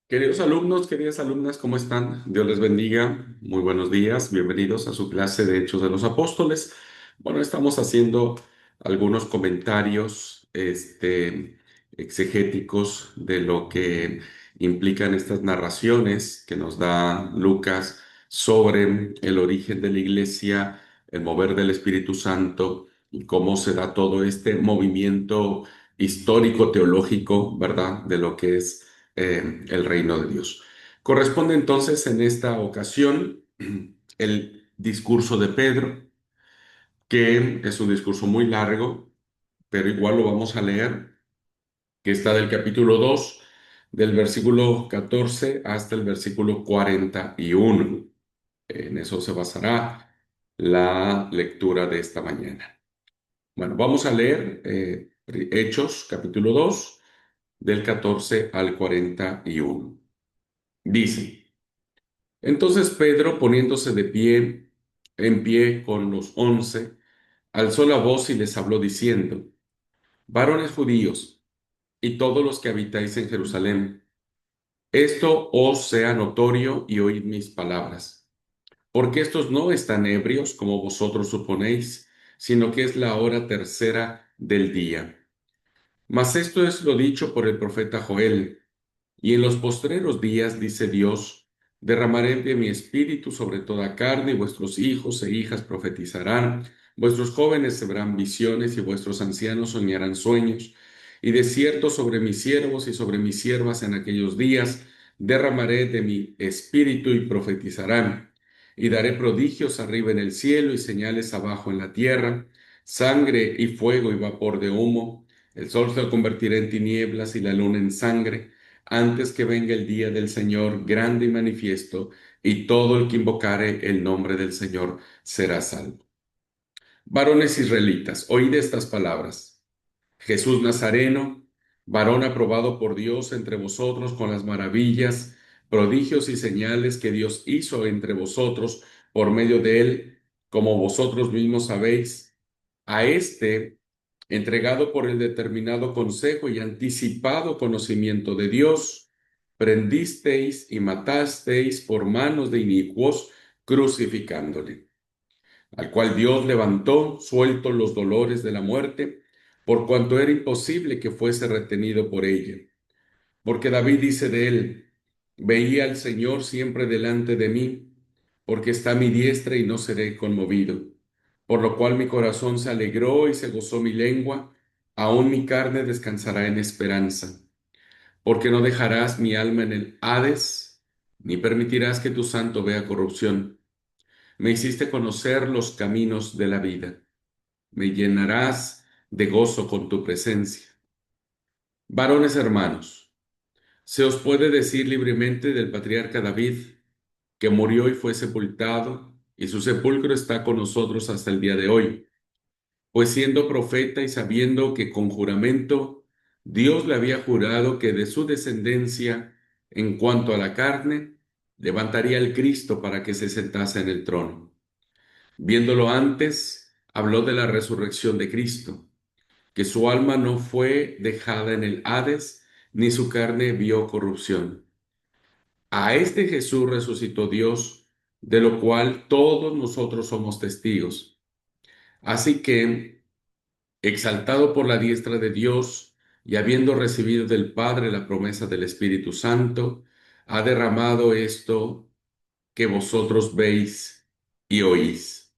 Queridos alumnos, queridas alumnas, ¿cómo están? Dios les bendiga. Muy buenos días. Bienvenidos a su clase de Hechos de los Apóstoles. Bueno, estamos haciendo algunos comentarios, exegéticos de lo que implican estas narraciones que nos da Lucas sobre el origen de la iglesia, el mover del Espíritu Santo y cómo se da todo este movimiento histórico, teológico, ¿verdad? De lo que es el reino de Dios. Corresponde entonces en esta ocasión el discurso de Pedro, que es un discurso muy largo, pero igual lo vamos a leer, que está del capítulo 2 del versículo 14 hasta el versículo 41. En eso se basará la lectura de esta mañana. Bueno, vamos a leer Hechos, capítulo 2 del 14 al 41. Dice: Entonces Pedro, poniéndose de pie, en pie con los 11, alzó la voz y les habló diciendo: Varones judíos, y todos los que habitáis en Jerusalén, esto os sea notorio y oíd mis palabras, porque estos no están ebrios como vosotros suponéis, sino que es la hora tercera del día. Mas esto es lo dicho por el profeta Joel. Y en los postreros días, dice Dios, derramaré de mi espíritu sobre toda carne, y vuestros hijos e hijas profetizarán, vuestros jóvenes verán visiones, y vuestros ancianos soñarán sueños. Y de cierto sobre mis siervos y sobre mis siervas en aquellos días derramaré de mi espíritu y profetizarán. Y daré prodigios arriba en el cielo y señales abajo en la tierra, sangre y fuego y vapor de humo. El sol se convertirá en tinieblas y la luna en sangre antes que venga el día del Señor grande y manifiesto, y todo el que invocare el nombre del Señor será salvo. Varones israelitas, oíd estas palabras. Jesús Nazareno, varón aprobado por Dios entre vosotros con las maravillas, prodigios y señales que Dios hizo entre vosotros por medio de él, como vosotros mismos sabéis, a este, entregado por el determinado consejo y anticipado conocimiento de Dios, prendisteis y matasteis por manos de inicuos, crucificándole, al cual Dios levantó, sueltos los dolores de la muerte, por cuanto era imposible que fuese retenido por ella. Porque David dice de él: Veía al Señor siempre delante de mí, porque está a mi diestra y no seré conmovido. Por lo cual mi corazón se alegró y se gozó mi lengua, aún mi carne descansará en esperanza. Porque no dejarás mi alma en el Hades, ni permitirás que tu santo vea corrupción. Me hiciste conocer los caminos de la vida. Me llenarás de gozo con tu presencia. Varones hermanos, se os puede decir libremente del patriarca David, que murió y fue sepultado, y su sepulcro está con nosotros hasta el día de hoy, pues siendo profeta y sabiendo que con juramento Dios le había jurado que de su descendencia, en cuanto a la carne, levantaría el Cristo para que se sentase en el trono. Viéndolo antes, habló de la resurrección de Cristo, que su alma no fue dejada en el Hades, ni su carne vio corrupción. A este Jesús resucitó Dios, de lo cual todos nosotros somos testigos. Así que, exaltado por la diestra de Dios y habiendo recibido del Padre la promesa del Espíritu Santo, ha derramado esto que vosotros veis y oís.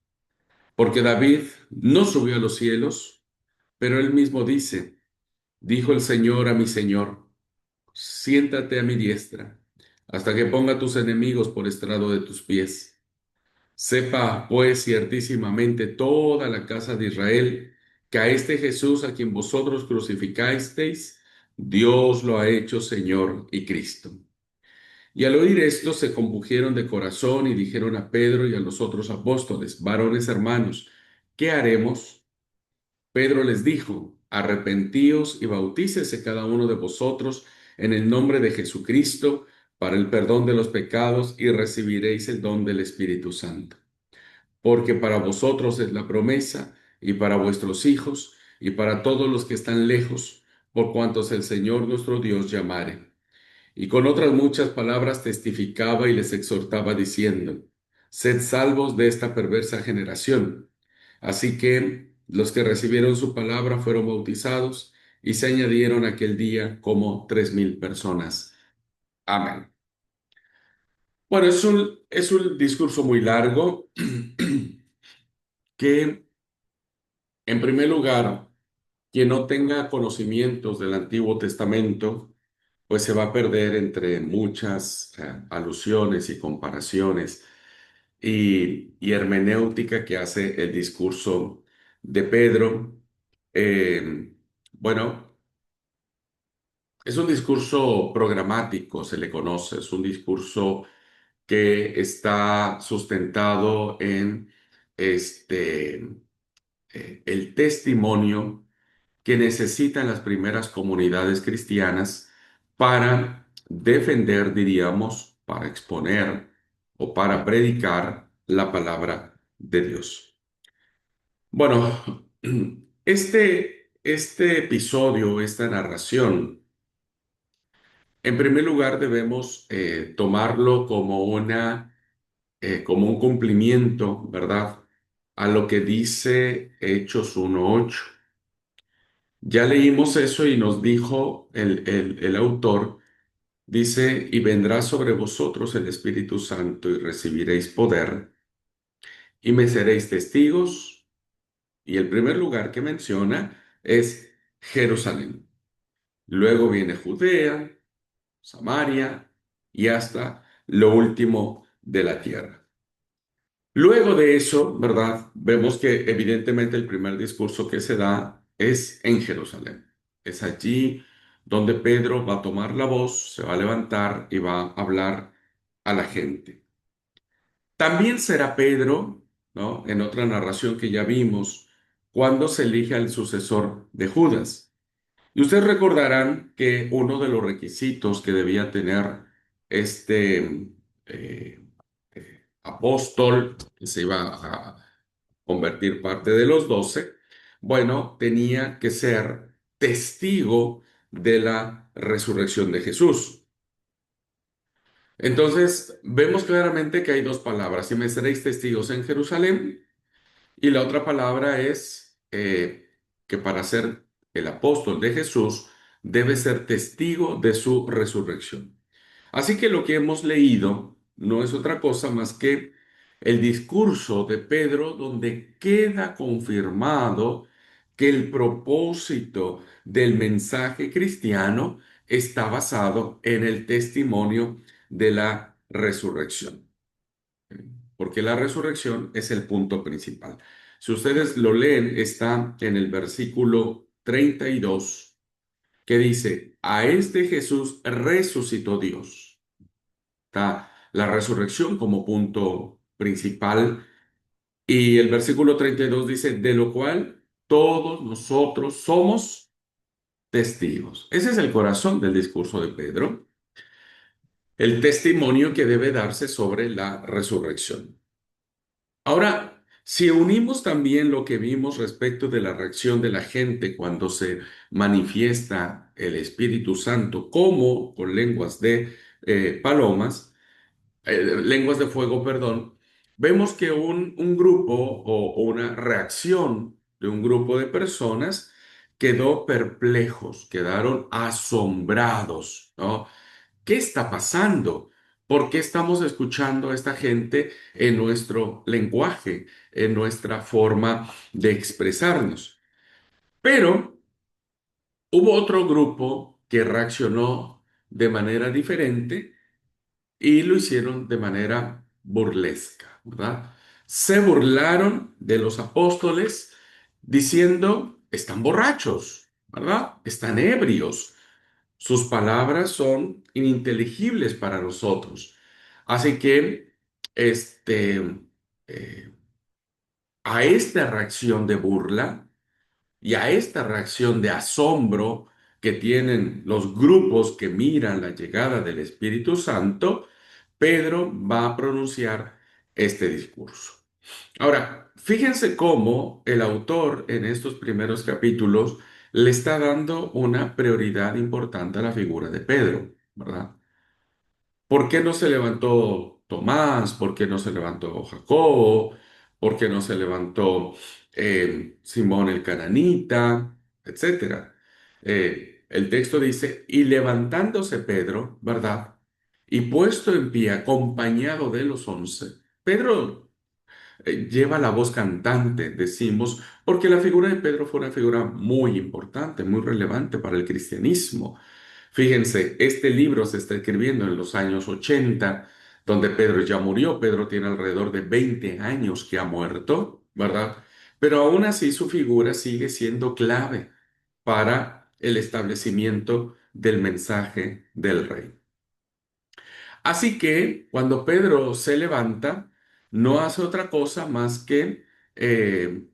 Porque David no subió a los cielos, pero él mismo dice: Dijo el Señor a mi Señor, siéntate a mi diestra, hasta que ponga tus enemigos por estrado de tus pies. Sepa, pues, ciertísimamente toda la casa de Israel, que a este Jesús a quien vosotros crucificasteis, Dios lo ha hecho Señor y Cristo. Y al oír esto se compungieron de corazón y dijeron a Pedro y a los otros apóstoles: Varones hermanos, ¿qué haremos? Pedro les dijo: Arrepentíos y bautícese cada uno de vosotros en el nombre de Jesucristo para el perdón de los pecados, y recibiréis el don del Espíritu Santo. Porque para vosotros es la promesa, y para vuestros hijos, y para todos los que están lejos, por cuantos el Señor nuestro Dios llamare. Y con otras muchas palabras testificaba y les exhortaba diciendo, sed salvos de esta perversa generación. Así que los que recibieron su palabra fueron bautizados y se añadieron aquel día como 3000 personas. Amén. Bueno, es un discurso muy largo que, en primer lugar, quien no tenga conocimientos del Antiguo Testamento, pues se va a perder entre muchas alusiones y comparaciones y hermenéutica que hace el discurso de Pedro. Eh, bueno, es un discurso programático, se le conoce, es un discurso que está sustentado en este, el testimonio que necesitan las primeras comunidades cristianas para defender, diríamos, para exponer o para predicar la palabra de Dios. Bueno, este episodio, esta narración, en primer lugar debemos tomarlo como un cumplimiento, ¿verdad? A lo que dice Hechos 1:8. Ya leímos eso y nos dijo el autor, dice, y vendrá sobre vosotros el Espíritu Santo y recibiréis poder y me seréis testigos. Y el primer lugar que menciona es Jerusalén. Luego viene Judea, Samaria y hasta lo último de la tierra. Luego de eso, ¿verdad? Vemos que evidentemente el primer discurso que se da es en Jerusalén. Es allí donde Pedro va a tomar la voz, se va a levantar y va a hablar a la gente. También será Pedro, ¿no? En otra narración que ya vimos, cuando se elige al sucesor de Judas. Y ustedes recordarán que uno de los requisitos que debía tener este apóstol, que se iba a convertir parte de los 12, bueno, tenía que ser testigo de la resurrección de Jesús. Entonces, vemos claramente que hay dos palabras, y me seréis testigos en Jerusalén, y la otra palabra es que para ser el apóstol de Jesús debe ser testigo de su resurrección. Así que lo que hemos leído no es otra cosa más que el discurso de Pedro donde queda confirmado que el propósito del mensaje cristiano está basado en el testimonio de la resurrección, porque la resurrección es el punto principal. Si ustedes lo leen, está en el versículo 32 que dice, a este Jesús resucitó Dios. Está la resurrección como punto principal. Y el versículo 32 dice, de lo cual todos nosotros somos testigos. Ese es el corazón del discurso de Pedro, el testimonio que debe darse sobre la resurrección. Ahora, si unimos también lo que vimos respecto de la reacción de la gente cuando se manifiesta el Espíritu Santo, como con lenguas de lenguas de fuego, perdón, vemos que un grupo o una reacción de un grupo de personas quedó perplejos, quedaron asombrados, ¿no? ¿Qué está pasando? ¿Por qué estamos escuchando a esta gente en nuestro lenguaje, en nuestra forma de expresarnos? Pero hubo otro grupo que reaccionó de manera diferente y lo hicieron de manera burlesca, ¿verdad? Se burlaron de los apóstoles diciendo, están borrachos, ¿verdad? Están ebrios. Sus palabras son ininteligibles para nosotros. Así que, este, eh, a esta reacción de burla y a esta reacción de asombro que tienen los grupos que miran la llegada del Espíritu Santo, Pedro va a pronunciar este discurso. Ahora, fíjense cómo el autor en estos primeros capítulos le está dando una prioridad importante a la figura de Pedro, ¿verdad? ¿Por qué no se levantó Tomás? ¿Por qué no se levantó Jacobo? ¿Por qué no se levantó Simón el cananita? Etcétera. El texto dice, y levantándose Pedro, ¿verdad? Y puesto en pie, acompañado de los 11, Pedro lleva la voz cantante, decimos, porque la figura de Pedro fue una figura muy importante, muy relevante para el cristianismo. Fíjense, este libro se está escribiendo en los años 80, donde Pedro ya murió. Pedro tiene alrededor de 20 años que ha muerto, ¿verdad? Pero aún así su figura sigue siendo clave para el establecimiento del mensaje del rey. Así que cuando Pedro se levanta, no hace otra cosa más que eh,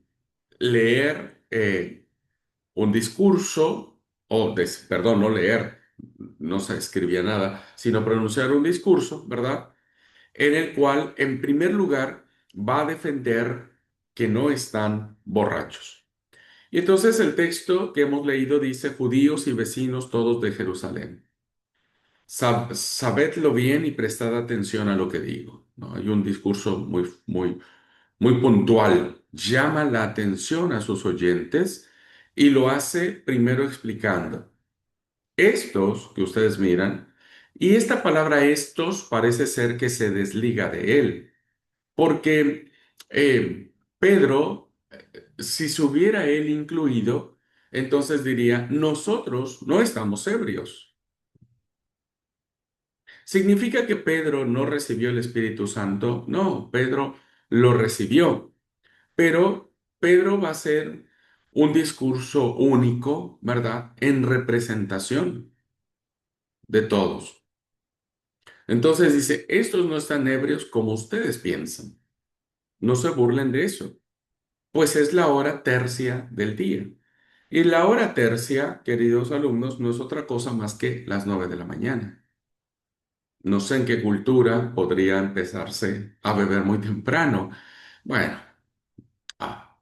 leer un discurso, perdón, no leer, no se escribía nada, sino pronunciar un discurso, ¿verdad? En el cual, en primer lugar, va a defender que no están borrachos. Y entonces el texto que hemos leído dice, judíos y vecinos todos de Jerusalén. Sabedlo bien y prestad atención a lo que digo, ¿no? Hay un discurso muy puntual. Llama la atención a sus oyentes y lo hace primero explicando. Estos que ustedes miran, y esta palabra estos parece ser que se desliga de él, porque Pedro, si se hubiera él incluido, entonces diría, nosotros no estamos ebrios. ¿Significa que Pedro no recibió el Espíritu Santo? No, Pedro lo recibió, pero Pedro va a hacer un discurso único, ¿verdad? En representación de todos. Entonces dice, estos no están ebrios como ustedes piensan. No se burlen de eso, pues es la hora tercia del día. Y la hora tercia, queridos alumnos, no es otra cosa más que las 9 de la mañana. No sé en qué cultura podría empezarse a beber muy temprano. Bueno,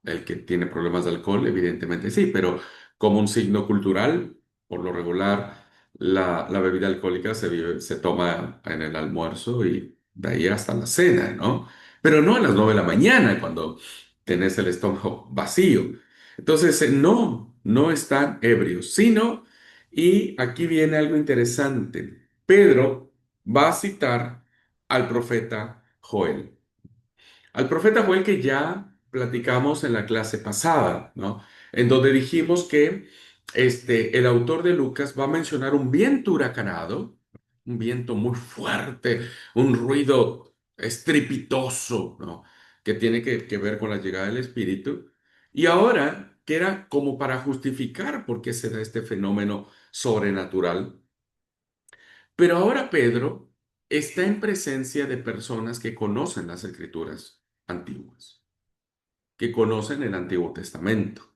el que tiene problemas de alcohol, evidentemente sí, pero como un signo cultural, por lo regular, la bebida alcohólica se toma en el almuerzo y de ahí hasta la cena, ¿no? Pero no a las 9 de la mañana, cuando tenés el estómago vacío. Entonces, no están ebrios, sino, y aquí viene algo interesante, Pedro va a citar al profeta Joel. Al profeta Joel que ya platicamos en la clase pasada, ¿no? En donde dijimos que el autor de Lucas va a mencionar un viento huracanado, un viento muy fuerte, un ruido estrepitoso, ¿no? Que tiene que ver con la llegada del Espíritu. Y ahora, que era como para justificar por qué se da este fenómeno sobrenatural. Pero ahora Pedro está en presencia de personas que conocen las escrituras antiguas, que conocen el Antiguo Testamento.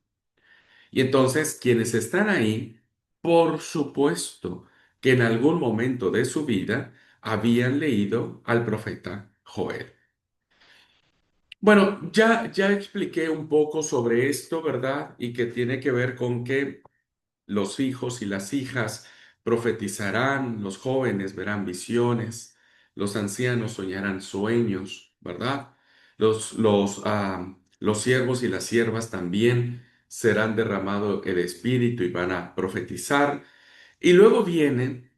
Y entonces quienes están ahí, por supuesto que en algún momento de su vida habían leído al profeta Joel. Bueno, ya expliqué un poco sobre esto, ¿verdad? Y que tiene que ver con que los hijos y las hijas profetizarán, los jóvenes verán visiones, los ancianos soñarán sueños, ¿verdad? Los siervos y las siervas también serán derramado el Espíritu y van a profetizar. Y luego vienen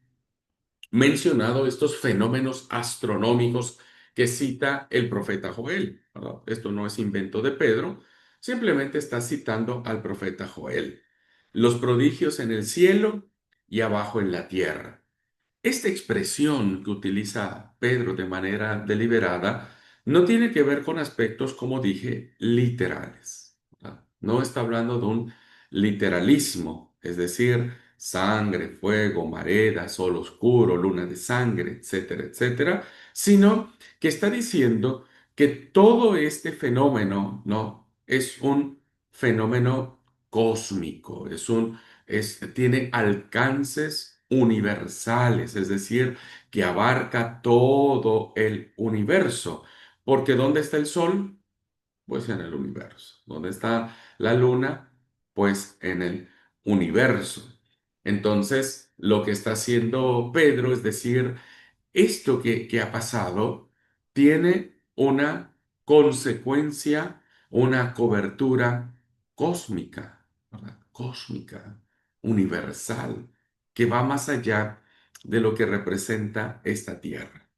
mencionado estos fenómenos astronómicos que cita el profeta Joel, ¿verdad? Esto no es invento de Pedro, simplemente está citando al profeta Joel. Los prodigios en el cielo y abajo en la tierra. Esta expresión que utiliza Pedro de manera deliberada no tiene que ver con aspectos, como dije, literales, ¿verdad? No está hablando de un literalismo, es decir, sangre, fuego, marea, sol oscuro, luna de sangre, etcétera, etcétera, sino que está diciendo que todo este fenómeno, ¿no? Es un fenómeno cósmico, tiene alcances universales, es decir, que abarca todo el universo. Porque ¿dónde está el sol? Pues en el universo. ¿Dónde está la luna? Pues en el universo. Entonces, lo que está haciendo Pedro es decir, esto que ha pasado tiene una consecuencia, una cobertura cósmica, ¿verdad? Cósmica, universal, que va más allá de lo que representa esta tierra.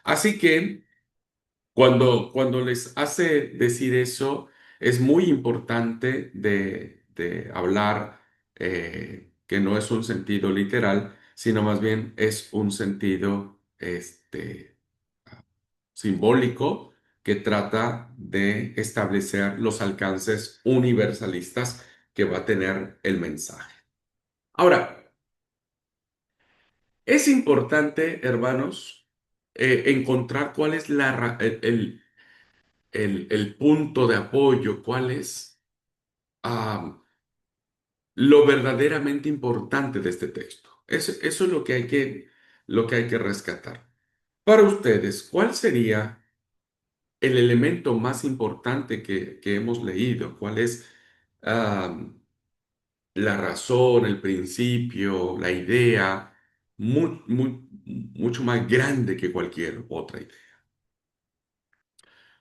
Así que cuando les hace decir eso, es muy importante de hablar que no es un sentido literal, sino más bien es un sentido simbólico que trata de establecer los alcances universalistas que va a tener el mensaje. Ahora, es importante, hermanos, encontrar cuál es el punto de apoyo, cuál es lo verdaderamente importante de este texto. Eso es lo que hay que rescatar. Para ustedes, ¿cuál sería el elemento más importante que hemos leído? ¿Cuál es am, la razón, el principio, la idea, mucho más grande que cualquier otra idea?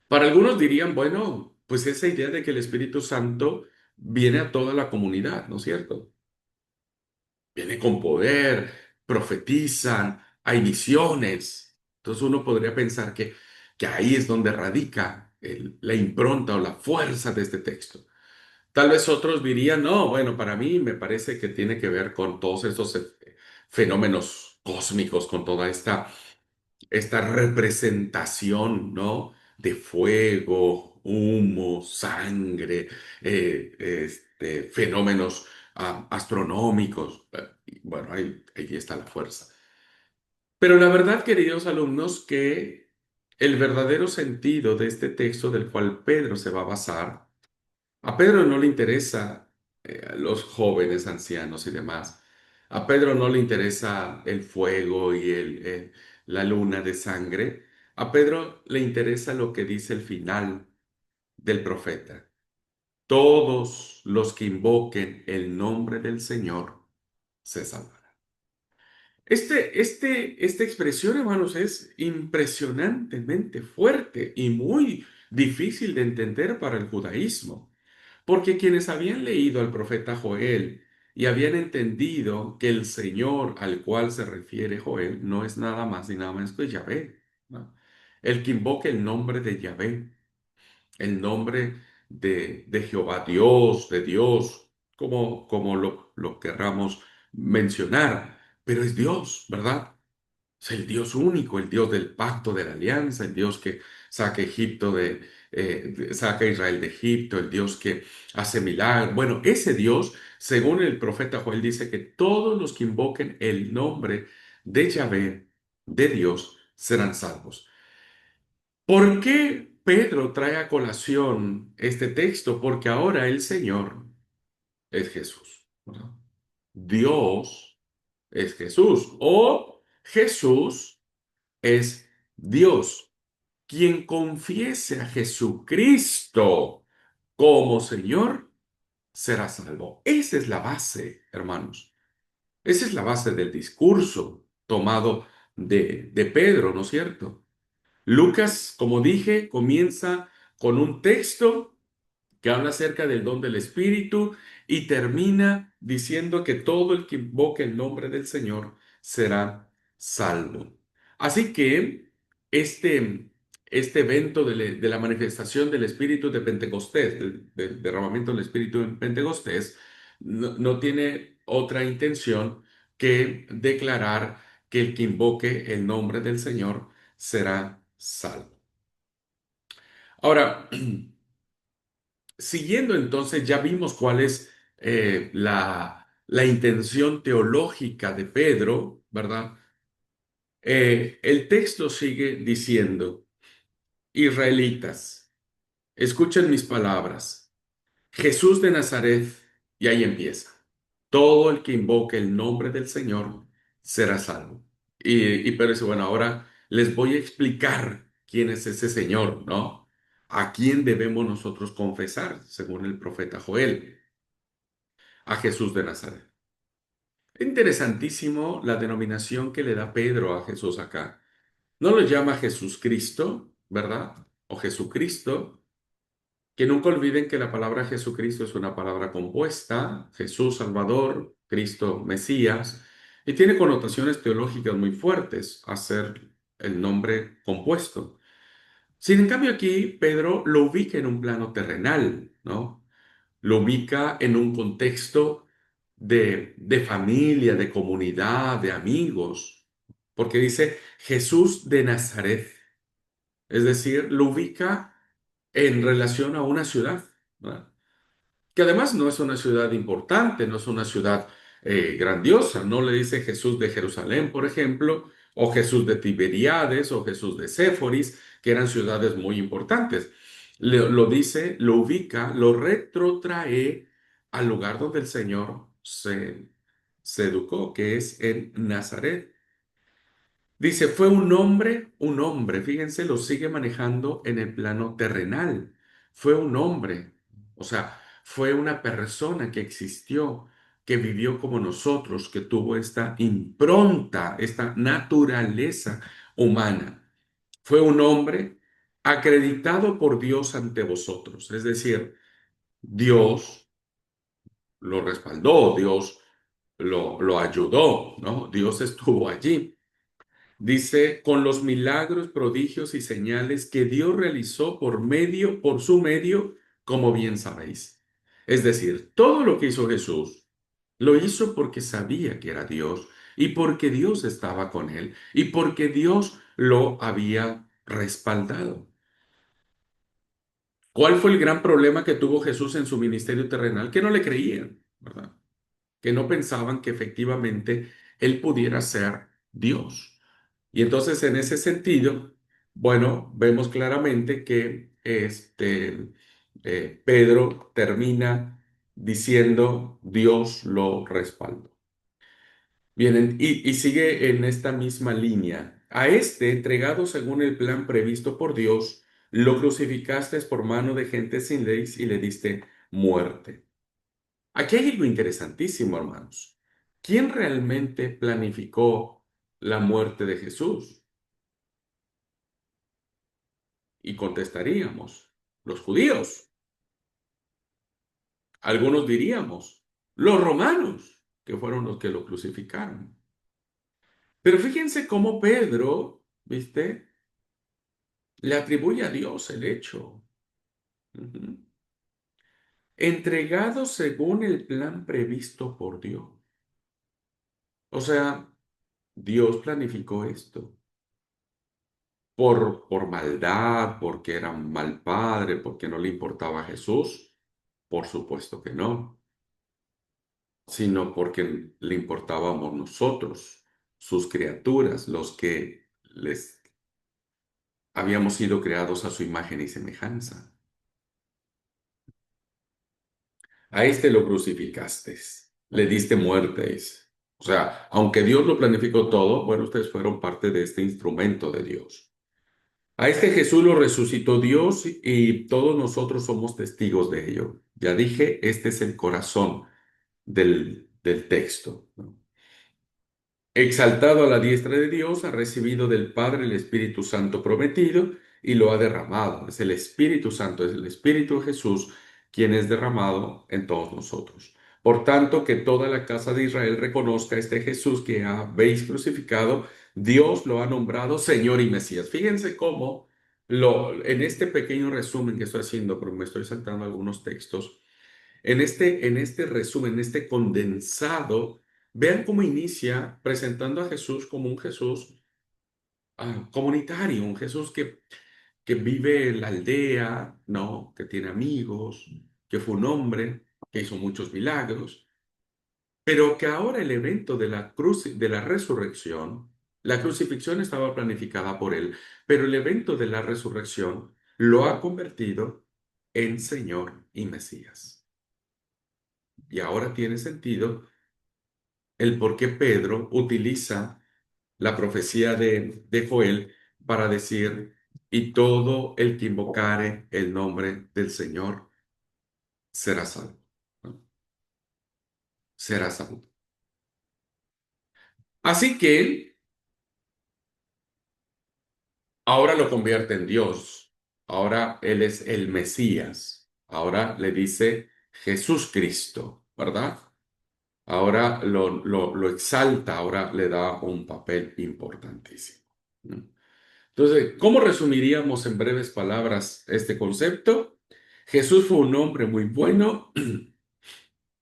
Para algunos dirían, bueno, pues esa idea de que el Espíritu Santo viene a toda la comunidad, ¿no es cierto? Viene con poder, profetizan, hay visiones. Entonces uno podría pensar que ahí es donde radica la impronta o la fuerza de este texto. Tal vez otros dirían, no, bueno, para mí me parece que tiene que ver con todos esos fenómenos cósmicos, con toda esta representación, ¿no? De fuego, humo, sangre, fenómenos astronómicos. Bueno, ahí está la fuerza. Pero la verdad, queridos alumnos, que el verdadero sentido de este texto del cual Pedro se va a basar, a Pedro no le interesa los jóvenes, ancianos y demás. A Pedro no le interesa el fuego y la luna de sangre. A Pedro le interesa lo que dice el final del profeta. Todos los que invoquen el nombre del Señor se salvarán. Esta expresión, hermanos, es impresionantemente fuerte y muy difícil de entender para el judaísmo, porque quienes habían leído al profeta Joel y habían entendido que el Señor al cual se refiere Joel no es nada más y nada menos que Yahvé, ¿no? El que invoque el nombre de Yahvé, el nombre de Jehová Dios, de Dios, como lo querramos mencionar, pero es Dios, ¿verdad? Es el Dios único, el Dios del pacto de la alianza, el Dios que saca saca a Israel de Egipto, el Dios que hace milagros. Bueno, ese Dios, según el profeta Joel, dice que todos los que invoquen el nombre de Yahvé, de Dios, serán salvos. ¿Por qué Pedro trae a colación este texto? Porque ahora el Señor es Jesús, ¿verdad? Dios es Jesús o Jesús es Dios. Quien confiese a Jesucristo como Señor será salvo. Esa es la base, hermanos. Esa es la base del discurso tomado de Pedro, ¿no es cierto? Lucas, como dije, comienza con un texto que habla acerca del don del Espíritu y termina diciendo que todo el que invoque el nombre del Señor será salvo. Así que este, este evento de la manifestación del Espíritu de Pentecostés, del derramamiento del Espíritu en Pentecostés, no tiene otra intención que declarar que el que invoque el nombre del Señor será salvo. Ahora, siguiendo entonces, ya vimos cuál es la intención teológica de Pedro, ¿verdad? El texto sigue diciendo, Israelitas, escuchen mis palabras. Jesús de Nazaret, y ahí empieza. Todo el que invoque el nombre del Señor será salvo. Y Pedro dice, bueno, ahora les voy a explicar quién es ese Señor, ¿no? ¿A quién debemos nosotros confesar, según el profeta Joel? A Jesús de Nazaret. Interesantísimo la denominación que le da Pedro a Jesús acá. No lo llama Jesús Cristo, ¿verdad? O Jesucristo, que nunca olviden que la palabra Jesucristo es una palabra compuesta, Jesús Salvador, Cristo Mesías, y tiene connotaciones teológicas muy fuertes a ser el nombre compuesto. Sin en cambio aquí Pedro lo ubica en un plano terrenal, ¿no? Lo ubica en un contexto de familia, de comunidad, de amigos, porque dice Jesús de Nazaret, es decir, lo ubica en relación a una ciudad, ¿verdad? Que además no es una ciudad importante, no es una ciudad grandiosa, no le dice Jesús de Jerusalén, por ejemplo, o Jesús de Tiberíades, o Jesús de Séforis, que eran ciudades muy importantes. Lo dice, lo ubica, lo retrotrae al lugar donde el Señor se educó, que es en Nazaret. Dice, fue un hombre, fíjense, lo sigue manejando en el plano terrenal. Fue un hombre, o sea, fue una persona que existió, que vivió como nosotros, que tuvo esta impronta, esta naturaleza humana. Fue un hombre acreditado por Dios ante vosotros, es decir, Dios lo respaldó, Dios lo ayudó, ¿no? Dios estuvo allí. Dice, con los milagros, prodigios y señales que Dios realizó por su medio, como bien sabéis. Es decir, todo lo que hizo Jesús, lo hizo porque sabía que era Dios y porque Dios estaba con él y porque Dios lo había respaldado. ¿Cuál fue el gran problema que tuvo Jesús en su ministerio terrenal? Que no le creían, ¿verdad? Que no pensaban que efectivamente él pudiera ser Dios. Y entonces en ese sentido, bueno, vemos claramente que Pedro termina diciendo Dios lo respaldó. Bien, y sigue en esta misma línea. A este, entregado según el plan previsto por Dios, lo crucificaste por mano de gente sin ley y le diste muerte. Aquí hay algo interesantísimo, hermanos. ¿Quién realmente planificó la muerte de Jesús? Y contestaríamos, los judíos. Algunos diríamos, los romanos, que fueron los que lo crucificaron. Pero fíjense cómo Pedro, ¿viste? Le atribuye a Dios el hecho. Ujú. Entregado según el plan previsto por Dios. O sea, Dios planificó esto. Por maldad, porque era un mal padre, porque no le importaba a Jesús. Por supuesto que no, sino porque le importábamos nosotros, sus criaturas, los que les habíamos sido creados a su imagen y semejanza. A este lo crucificaste, le diste muertes. O sea, aunque Dios lo planificó todo, bueno, ustedes fueron parte de este instrumento de Dios. A este Jesús lo resucitó Dios y todos nosotros somos testigos de ello. Ya dije, este es el corazón del texto, ¿no? Exaltado a la diestra de Dios, ha recibido del Padre el Espíritu Santo prometido y lo ha derramado. Es el Espíritu Santo, es el Espíritu de Jesús quien es derramado en todos nosotros. Por tanto, que toda la casa de Israel reconozca a este Jesús que habéis crucificado, Dios lo ha nombrado Señor y Mesías. Fíjense cómo en este pequeño resumen que estoy haciendo, porque me estoy saltando algunos textos, en este resumen, en este condensado, vean cómo inicia presentando a Jesús como un Jesús comunitario, un Jesús que vive en la aldea, ¿no? Que tiene amigos, que fue un hombre, que hizo muchos milagros, pero que ahora el evento de la cruz, de la resurrección, la crucifixión estaba planificada por él, pero el evento de la resurrección lo ha convertido en Señor y Mesías. Y ahora tiene sentido el por qué Pedro utiliza la profecía de Joel para decir, y todo el que invocare el nombre del Señor será salvo, ¿no? Será salvo. Así que ahora lo convierte en Dios. Ahora Él es el Mesías. Ahora le dice Jesús Cristo, ¿verdad? Ahora lo exalta, ahora le da un papel importantísimo, ¿no? Entonces, ¿cómo resumiríamos en breves palabras este concepto? Jesús fue un hombre muy bueno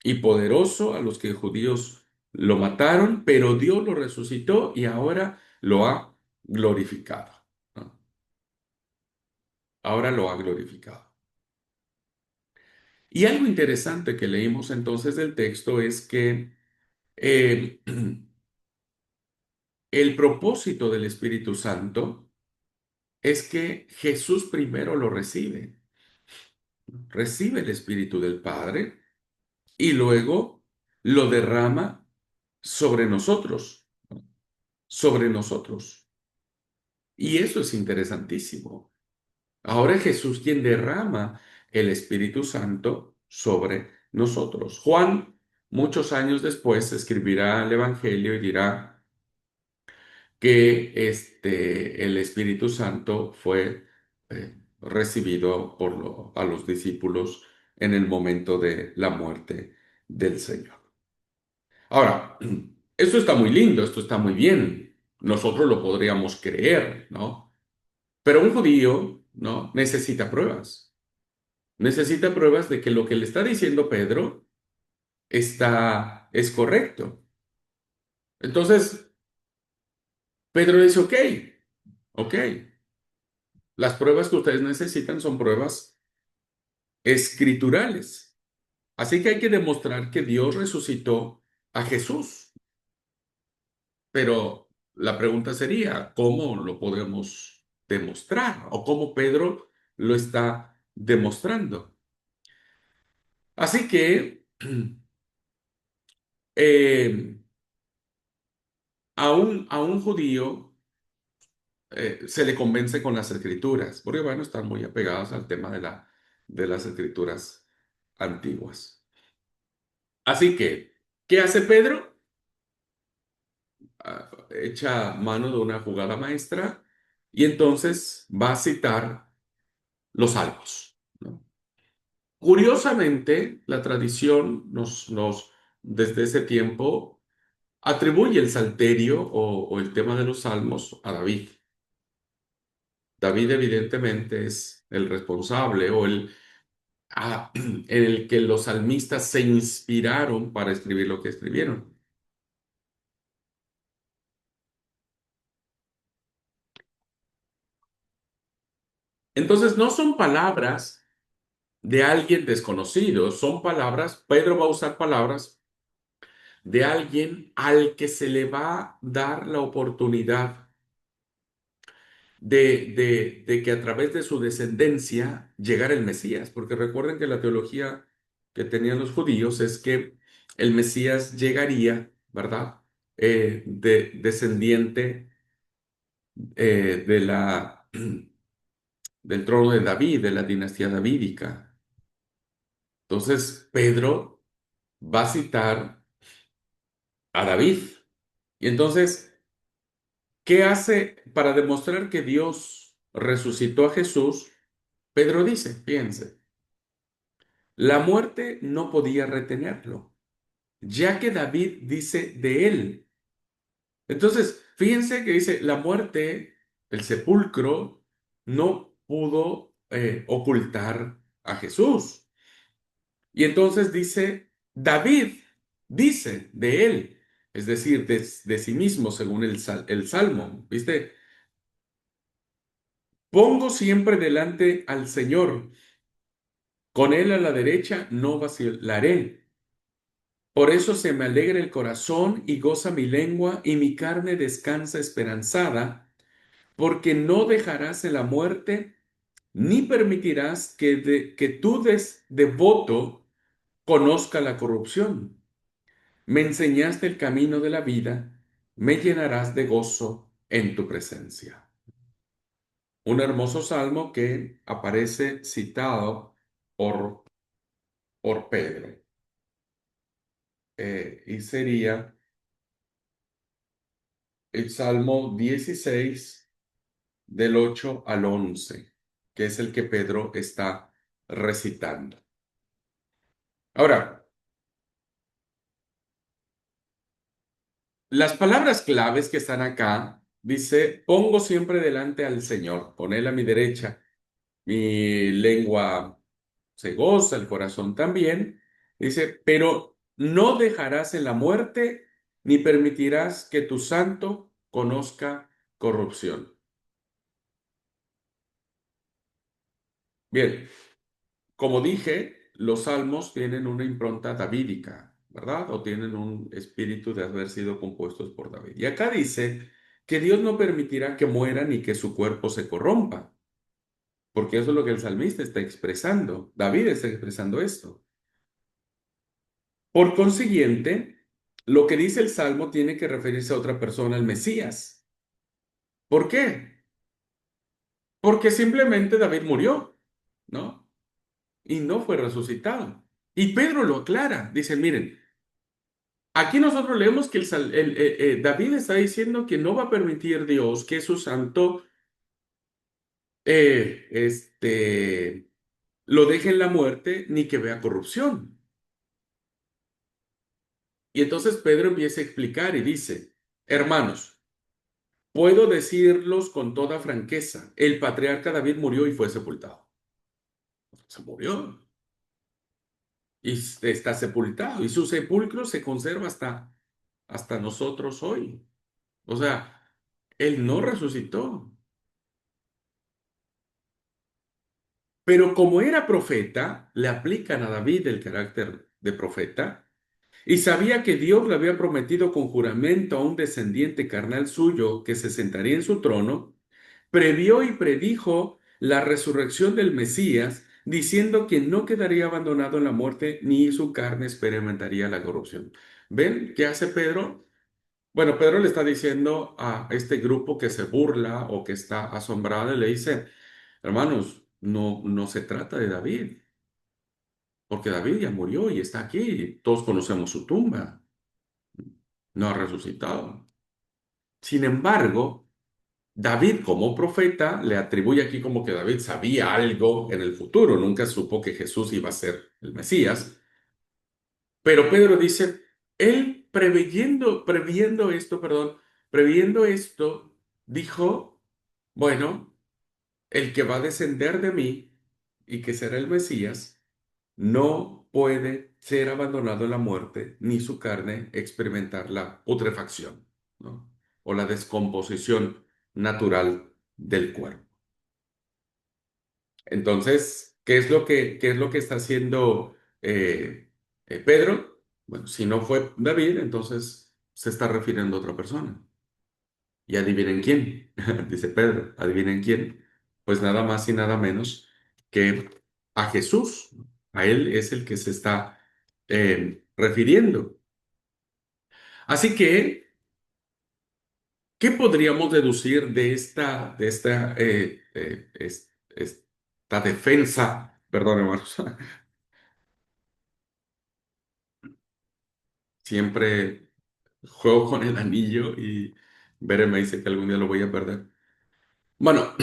y poderoso a los que judíos lo mataron, pero Dios lo resucitó y ahora lo ha glorificado, ¿no? Ahora lo ha glorificado. Y algo interesante que leímos entonces del texto es que eh, el propósito del Espíritu Santo es que Jesús primero lo recibe, recibe el Espíritu del Padre y luego lo derrama sobre nosotros, sobre nosotros. Y eso es interesantísimo. Ahora es Jesús quien derrama el Espíritu Santo sobre nosotros. Juan, muchos años después, escribirá el Evangelio y dirá que el Espíritu Santo fue recibido a los discípulos en el momento de la muerte del Señor. Ahora, esto está muy lindo, esto está muy bien. Nosotros lo podríamos creer, ¿no? Pero un judío, ¿no? Necesita pruebas. Necesita pruebas de que lo que le está diciendo Pedro es correcto. Entonces, Pedro dice, ok, ok, las pruebas que ustedes necesitan son pruebas escriturales. Así que hay que demostrar que Dios resucitó a Jesús. Pero la pregunta sería, ¿cómo lo podemos demostrar? ¿O cómo Pedro lo está demostrando? Así que eh, a un judío se le convence con las escrituras, porque bueno, están muy apegados al tema de las escrituras antiguas. Así que, ¿qué hace Pedro? Echa mano de una jugada maestra y entonces va a citar los salmos, ¿no? Curiosamente, la tradición desde ese tiempo, atribuye el salterio o el tema de los salmos a David. David evidentemente es el responsable o en el que los salmistas se inspiraron para escribir lo que escribieron. Entonces, no son palabras de alguien desconocido, son palabras, Pedro va a usar palabras de alguien al que se le va a dar la oportunidad de que a través de su descendencia llegara el Mesías, porque recuerden que la teología que tenían los judíos es que el Mesías llegaría, ¿verdad? Descendiente de del trono de David, de la dinastía davídica. Entonces, Pedro va a citar a David. Y entonces, ¿qué hace para demostrar que Dios resucitó a Jesús? Pedro dice, fíjense, la muerte no podía retenerlo, ya que David dice de él. Entonces, fíjense que dice, la muerte, el sepulcro, no pudo ocultar a Jesús. Y entonces dice, David dice de él, es decir, de sí mismo, según el Salmo, ¿viste? Pongo siempre delante al Señor, con él a la derecha no vacilaré. Por eso se me alegra el corazón y goza mi lengua y mi carne descansa esperanzada, porque no dejarás en la muerte ni permitirás que tu devoto conozca la corrupción. Me enseñaste el camino de la vida, me llenarás de gozo en tu presencia. Un hermoso salmo que aparece citado por, por Pedro. Y sería el Salmo 16 del 8 al 11, que es el que Pedro está recitando. Ahora, las palabras claves que están acá, dice, pongo siempre delante al Señor, con Él a mi derecha, mi lengua se goza, el corazón también. Dice, pero no dejarás en la muerte, ni permitirás que tu santo conozca corrupción. Bien, como dije, los salmos tienen una impronta davídica, ¿verdad? O tienen un espíritu de haber sido compuestos por David. Y acá dice que Dios no permitirá que muera ni que su cuerpo se corrompa, porque eso es lo que el salmista está expresando. David está expresando esto. Por consiguiente, lo que dice el salmo tiene que referirse a otra persona, el Mesías. ¿Por qué? Porque simplemente David murió, ¿no? Y no fue resucitado. Y Pedro lo aclara. Dice, miren, aquí nosotros leemos que David está diciendo que no va a permitir Dios que su santo lo deje en la muerte ni que vea corrupción. Y entonces Pedro empieza a explicar y dice, hermanos, puedo decirlos con toda franqueza, el patriarca David murió y fue sepultado. Se murió y está sepultado y su sepulcro se conserva hasta nosotros hoy. O sea, él no resucitó. Pero como era profeta, le aplican a David el carácter de profeta y sabía que Dios le había prometido con juramento a un descendiente carnal suyo que se sentaría en su trono, previó y predijo la resurrección del Mesías, diciendo que no quedaría abandonado en la muerte ni su carne experimentaría la corrupción. ¿Ven qué hace Pedro? Bueno, Pedro le está diciendo a este grupo que se burla o que está asombrado y le dice, hermanos, no se trata de David, porque David ya murió y está aquí. Todos conocemos su tumba, no ha resucitado. Sin embargo, David como profeta le atribuye aquí como que David sabía algo en el futuro, nunca supo que Jesús iba a ser el Mesías, pero Pedro dice, él previendo esto, dijo, bueno, el que va a descender de mí y que será el Mesías, no puede ser abandonado en la muerte, ni su carne experimentar la putrefacción, ¿no? O la descomposición natural del cuerpo. Entonces, qué es lo que está haciendo Pedro? Bueno, si no fue David, entonces se está refiriendo a otra persona. Y adivinen quién, dice Pedro, adivinen quién. Pues nada más y nada menos que a Jesús. A él es el que se está refiriendo. Así que, ¿qué podríamos deducir de esta defensa? Perdón, hermanos. Siempre juego con el anillo y Bere me dice que algún día lo voy a perder. Bueno,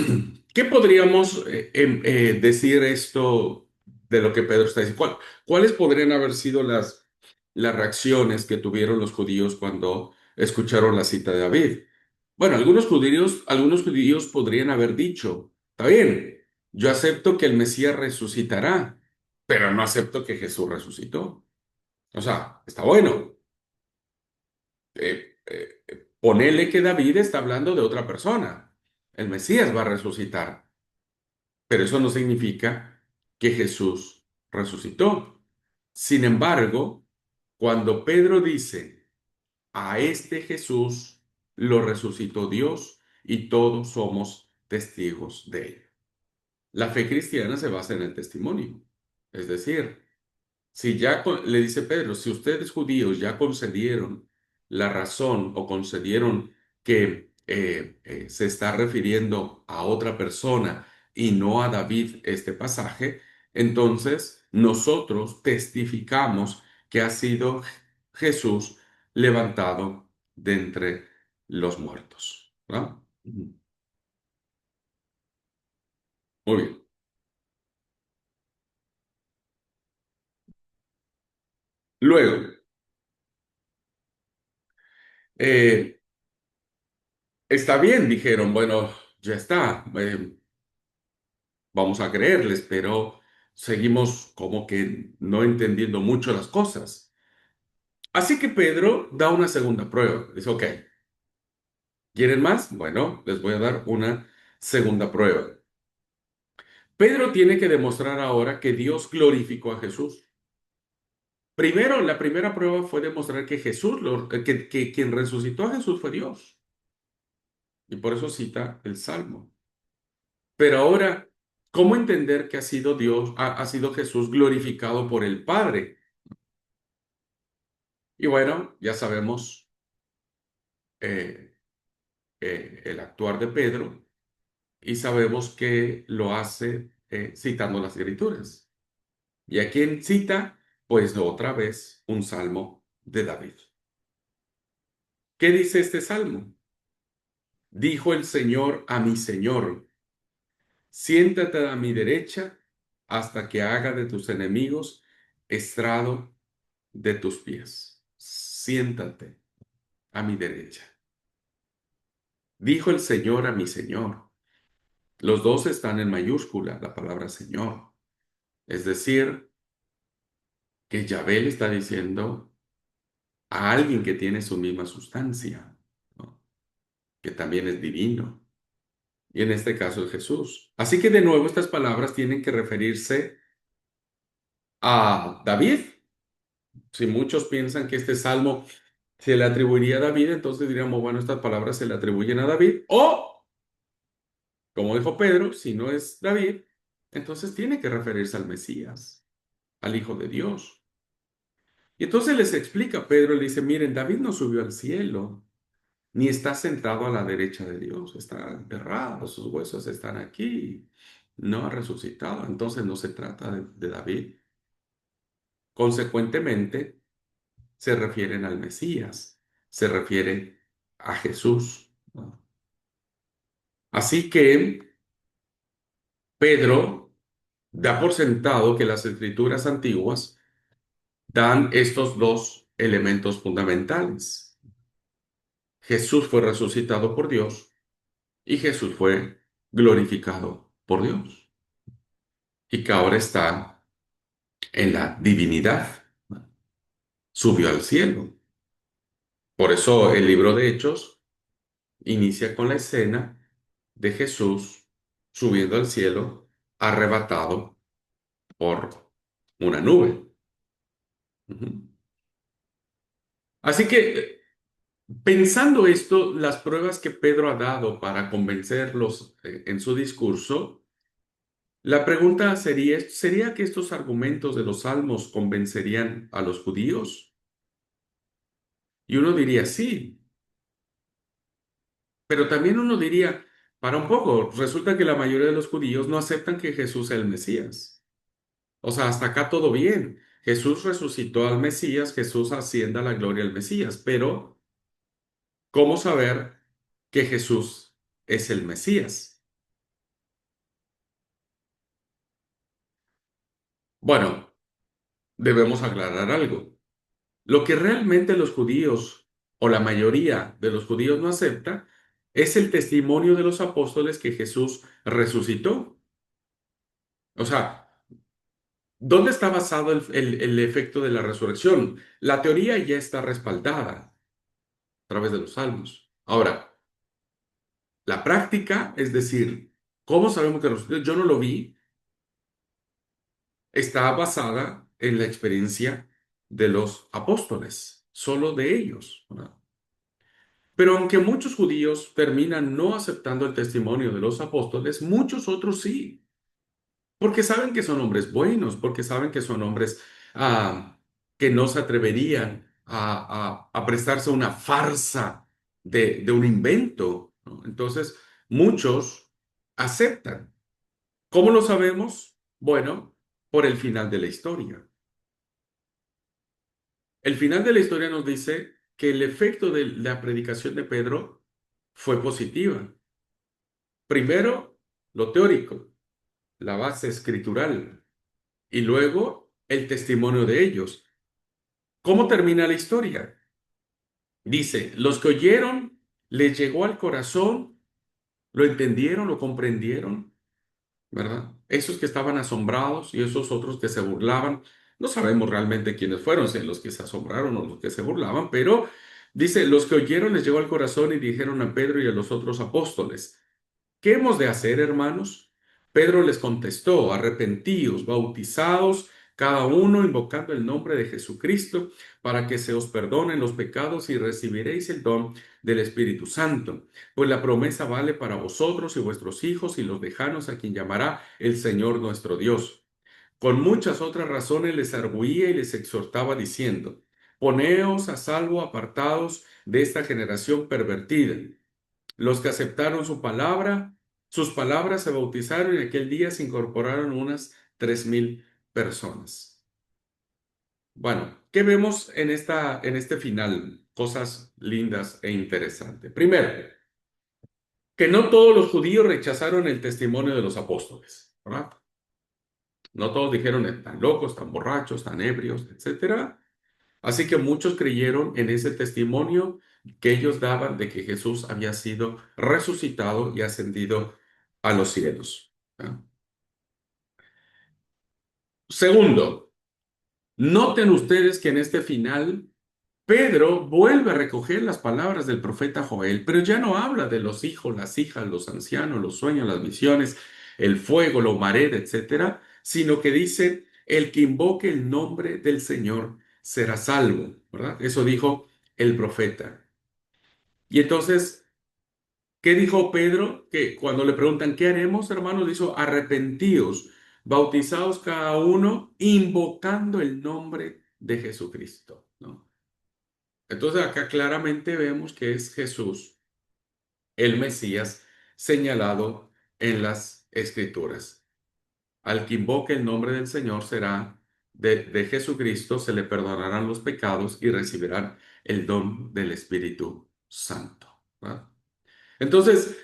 ¿qué podríamos decir esto de lo que Pedro está diciendo? ¿Cuáles podrían haber sido las reacciones que tuvieron los judíos cuando escucharon la cita de David? Bueno, algunos judíos podrían haber dicho, está bien, yo acepto que el Mesías resucitará, pero no acepto que Jesús resucitó. O sea, está bueno. Ponele que David está hablando de otra persona. El Mesías va a resucitar. Pero eso no significa que Jesús resucitó. Sin embargo, cuando Pedro dice, a este Jesús lo resucitó Dios y todos somos testigos de él. La fe cristiana se basa en el testimonio. Es decir, si le dice Pedro, si ustedes judíos ya concedieron la razón o concedieron que se está refiriendo a otra persona y no a David este pasaje, entonces nosotros testificamos que ha sido Jesús levantado de entre los muertos, ¿no? Muy bien. Luego, eh, está bien, dijeron, bueno, ya está, vamos a creerles, pero seguimos como que no entendiendo mucho las cosas. Así que Pedro da una segunda prueba. Dice, ok, ¿quieren más? Bueno, les voy a dar una segunda prueba. Pedro tiene que demostrar ahora que Dios glorificó a Jesús. Primero, la primera prueba fue demostrar que Jesús, que quien resucitó a Jesús fue Dios. Y por eso cita el Salmo. Pero ahora, ¿cómo entender que ha sido Dios, ha sido Jesús glorificado por el Padre? Y bueno, ya sabemos eh, el actuar de Pedro y sabemos que lo hace citando las Escrituras. ¿Y a quién cita? Pues otra vez un salmo de David. ¿Qué dice este salmo? Dijo el Señor a mi Señor, siéntate a mi derecha hasta que haga de tus enemigos estrado de tus pies. Siéntate a mi derecha. Dijo el Señor a mi Señor. Los dos están en mayúscula, la palabra Señor. Es decir, que Yahvé le está diciendo a alguien que tiene su misma sustancia, ¿no? Que también es divino. Y en este caso es Jesús. Así que de nuevo estas palabras tienen que referirse a David. Si muchos piensan que este salmo se le atribuiría a David, entonces diríamos, bueno, estas palabras se le atribuyen a David. O, como dijo Pedro, si no es David, entonces tiene que referirse al Mesías, al Hijo de Dios. Y entonces les explica Pedro, le dice, miren, David no subió al cielo, ni está sentado a la derecha de Dios, está enterrado, sus huesos están aquí, no ha resucitado, entonces no se trata de David. Consecuentemente, se refieren al Mesías, se refiere a Jesús, ¿no? Así que Pedro da por sentado que las escrituras antiguas dan estos dos elementos fundamentales. Jesús fue resucitado por Dios y Jesús fue glorificado por Dios y que ahora está en la divinidad, subió al cielo. Por eso el libro de Hechos inicia con la escena de Jesús subiendo al cielo, arrebatado por una nube. Ujú. Así que, pensando esto, las pruebas que Pedro ha dado para convencerlos en su discurso, la pregunta sería, ¿sería que estos argumentos de los salmos convencerían a los judíos? Y uno diría, sí, pero también uno diría, para un poco, resulta que la mayoría de los judíos no aceptan que Jesús sea el Mesías. O sea, hasta acá todo bien. Jesús resucitó al Mesías, Jesús asciende a la gloria al Mesías, pero ¿cómo saber que Jesús es el Mesías? Bueno, debemos aclarar algo. Lo que realmente los judíos, o la mayoría de los judíos no acepta, es el testimonio de los apóstoles que Jesús resucitó. O sea, ¿dónde está basado el efecto de la resurrección? La teoría ya está respaldada a través de los salmos. Ahora, la práctica, es decir, ¿cómo sabemos que resucitó? Yo no lo vi, está basada en la experiencia de los apóstoles, solo de ellos, ¿verdad? Pero aunque muchos judíos terminan no aceptando el testimonio de los apóstoles, muchos otros sí, porque saben que son hombres buenos, porque saben que son hombres ah, que no se atreverían a prestarse a una farsa de un invento, ¿no? Entonces, muchos aceptan. ¿Cómo lo sabemos? Bueno, por el final de la historia. El final de la historia nos dice que el efecto de la predicación de Pedro fue positiva. Primero, lo teórico. la base escritural, y luego el testimonio de ellos. ¿Cómo termina la historia? Dice, los que oyeron les llegó al corazón, lo entendieron, lo comprendieron, ¿verdad? Esos que estaban asombrados y esos otros que se burlaban, no sabemos realmente quiénes fueron, si los que se asombraron o los que se burlaban, pero dice, los que oyeron les llegó al corazón y dijeron a Pedro y a los otros apóstoles, ¿qué hemos de hacer, hermanos? Pedro les contestó, arrepentíos, bautizados, cada uno invocando el nombre de Jesucristo, para que se os perdonen los pecados y recibiréis el don del Espíritu Santo. Pues la promesa vale para vosotros y vuestros hijos y los lejanos a quien llamará el Señor nuestro Dios. Con muchas otras razones les arguía y les exhortaba diciendo, poneos a salvo apartados de esta generación pervertida. Los que aceptaron su palabra, sus palabras se bautizaron y aquel día se incorporaron unas 3,000 personas. Bueno, ¿qué vemos en este final? Cosas lindas e interesantes. Primero, que no todos los judíos rechazaron el testimonio de los apóstoles, ¿verdad? No todos dijeron están locos, están borrachos, están ebrios, etcétera. Así que muchos creyeron en ese testimonio que ellos daban de que Jesús había sido resucitado y ascendido a los cielos. ¿Ah? Segundo, noten ustedes que en este final Pedro vuelve a recoger las palabras del profeta Joel, pero ya no habla de los hijos, las hijas, los ancianos, los sueños, las visiones, el fuego, la humareda, etcétera, sino que dice, el que invoque el nombre del Señor será salvo, ¿verdad? Eso dijo el profeta. Y entonces, ¿qué dijo Pedro? Que cuando le preguntan, ¿qué haremos, hermanos? Dijo, arrepentíos, bautizados cada uno, invocando el nombre de Jesucristo, ¿no? Entonces acá claramente vemos que es Jesús, el Mesías, señalado en las Escrituras. Al que invoque el nombre del Señor será de Jesucristo, se le perdonarán los pecados y recibirán el don del Espíritu Santo. ¿Va? Entonces,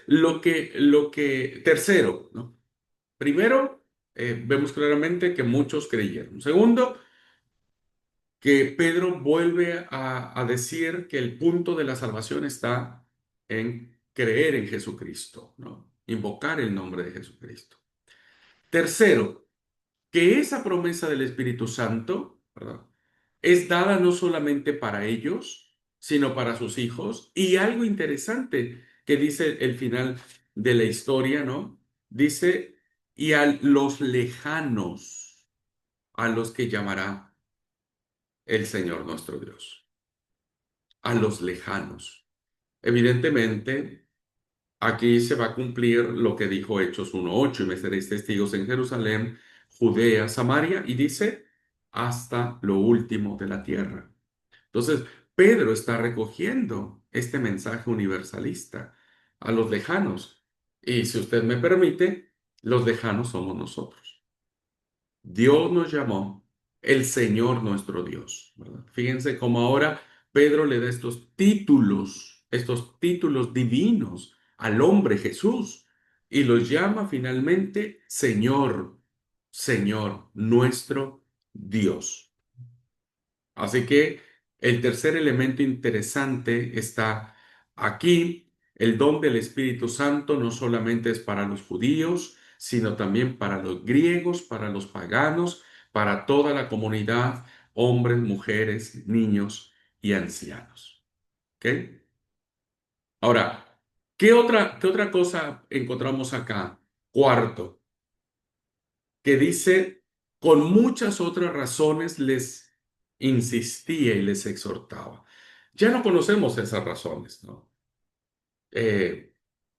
tercero, ¿no? Primero, vemos claramente que muchos creyeron. Segundo, que Pedro vuelve a decir que el punto de la salvación está en creer en Jesucristo, ¿no? Invocar el nombre de Jesucristo. Tercero, que esa promesa del Espíritu Santo, ¿verdad? Es dada no solamente para ellos, sino para sus hijos. Y algo interesante que dice el final de la historia, ¿no? Dice, y a los lejanos, a los que llamará el Señor nuestro Dios, a los lejanos. Evidentemente, aquí se va a cumplir lo que dijo Hechos 1:8, y me seréis testigos en Jerusalén, Judea, Samaria, y dice, hasta lo último de la tierra. Entonces, Pedro está recogiendo este mensaje universalista a los lejanos. Y si usted me permite, los lejanos somos nosotros. Dios nos llamó el Señor nuestro Dios, ¿verdad? Fíjense cómo ahora Pedro le da estos títulos divinos al hombre Jesús y los llama finalmente Señor, Señor nuestro Dios. Así que el tercer elemento interesante está aquí. El don del Espíritu Santo no solamente es para los judíos, sino también para los griegos, para los paganos, para toda la comunidad, hombres, mujeres, niños y ancianos. ¿Ok? Ahora, qué otra cosa encontramos acá? Cuarto, que dice, con muchas otras razones les insistía y les exhortaba. Ya no conocemos esas razones, ¿no? Eh,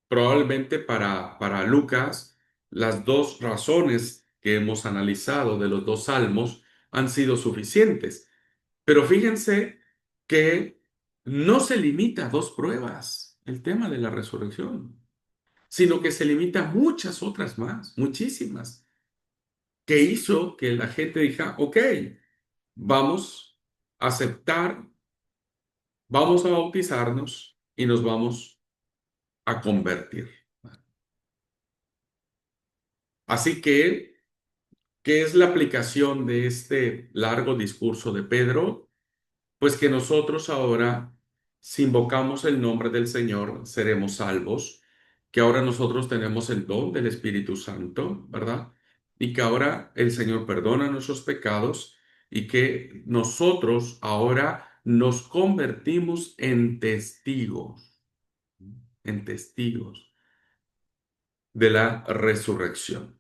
Probablemente para Lucas, las dos razones que hemos analizado de los dos salmos han sido suficientes. Pero fíjense que no se limita a dos pruebas, el tema de la resurrección, sino que se limita a muchas otras más, muchísimas, que hizo que la gente dijera, ok, vamos a aceptar, vamos a bautizarnos y nos vamos a convertir. Así que, ¿qué es la aplicación de este largo discurso de Pedro? Pues que nosotros ahora, si invocamos el nombre del Señor, seremos salvos, que ahora nosotros tenemos el don del Espíritu Santo, ¿verdad? Y que ahora el Señor perdona nuestros pecados y que nosotros ahora nos convertimos en testigos de la resurrección.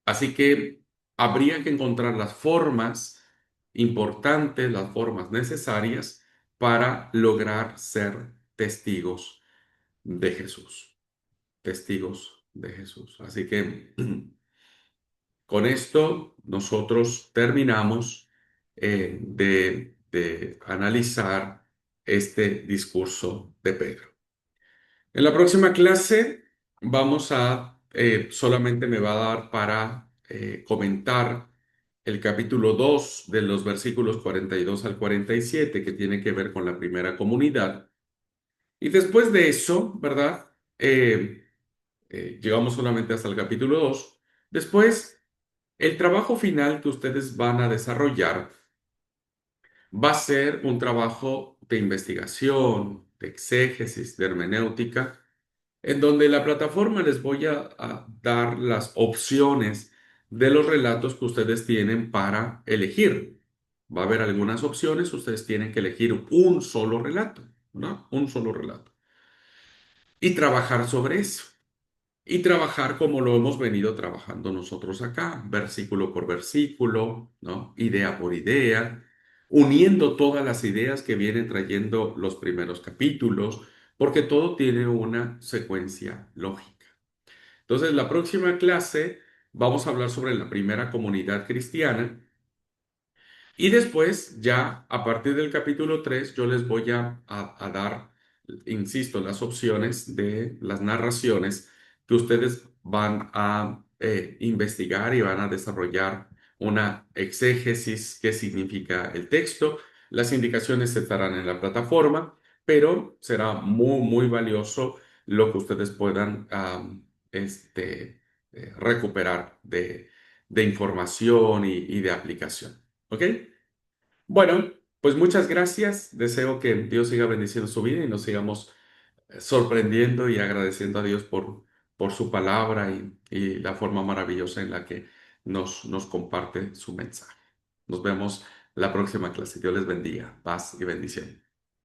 Así que habría que encontrar las formas importantes, las formas necesarias para lograr ser testigos de Jesús. Testigos de Jesús. Así que con esto nosotros terminamos de analizar este discurso de Pedro. En la próxima clase vamos solamente me va a dar para comentar el capítulo 2 de los versículos 42 al 47 que tiene que ver con la primera comunidad. Y después de eso, ¿verdad? Llegamos solamente hasta el capítulo 2. Después, el trabajo final que ustedes van a desarrollar va a ser un trabajo de investigación, de exégesis, de hermenéutica en donde la plataforma les voy a dar las opciones de los relatos que ustedes tienen para elegir. Va a haber algunas opciones, ustedes tienen que elegir un solo relato, ¿no? Un solo relato. Y trabajar sobre eso. Y trabajar como lo hemos venido trabajando nosotros acá, versículo por versículo, ¿no? Idea por idea, uniendo todas las ideas que vienen trayendo los primeros capítulos, porque todo tiene una secuencia lógica. Entonces, la próxima clase vamos a hablar sobre la primera comunidad cristiana y después, ya a partir del capítulo 3 yo les voy a dar, insisto, las opciones de las narraciones que ustedes van a investigar y van a desarrollar una exégesis, qué significa el texto. Las indicaciones estarán en la plataforma, pero será muy, muy valioso lo que ustedes puedan recuperar de información y de aplicación. ¿Ok? Bueno, pues muchas gracias. Deseo que Dios siga bendiciendo su vida y nos sigamos sorprendiendo y agradeciendo a Dios por su palabra y la forma maravillosa en la que nos comparte su mensaje. Nos vemos la próxima clase. Dios les bendiga. Paz y bendición.